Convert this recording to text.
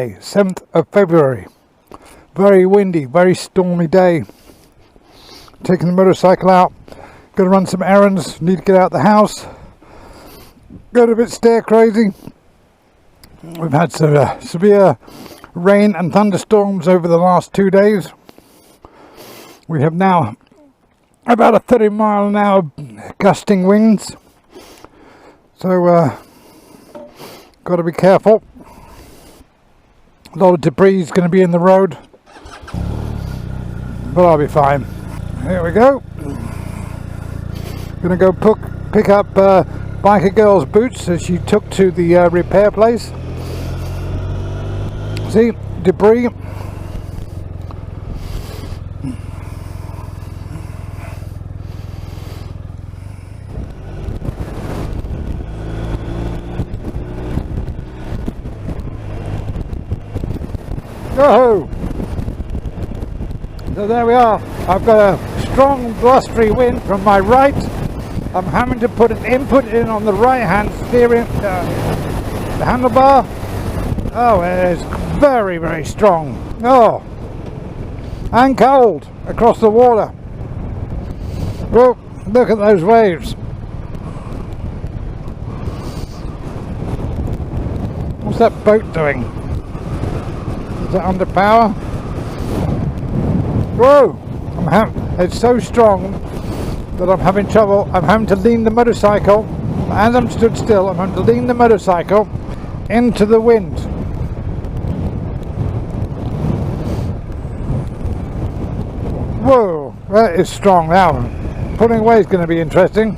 7th of February. Very windy, very stormy day. Taking the motorcycle out. Gonna run some errands. Need to get out the house. Got a bit stair crazy. We've had some severe rain and thunderstorms over the last 2 days. We have now about a 30-mile-an-hour gusting winds. So got to be careful. A lot of debris is going to be in the road, but I'll be fine. Here we go. Going to go pick up biker girl's boots that she took to the repair place. See, debris. Oh! So there we are. I've got a strong blustery wind from my right. I'm having to put an input in on the right hand steering the handlebar. Oh, it is very, very strong. Oh, and cold across the water. Oh, look at those waves. What's that boat doing? Is it under power? Whoa! It's so strong that I'm having trouble. I'm having to lean the motorcycle. As I'm stood still, I'm having to lean the motorcycle into the wind. Whoa! That is strong now. Pulling away is going to be interesting.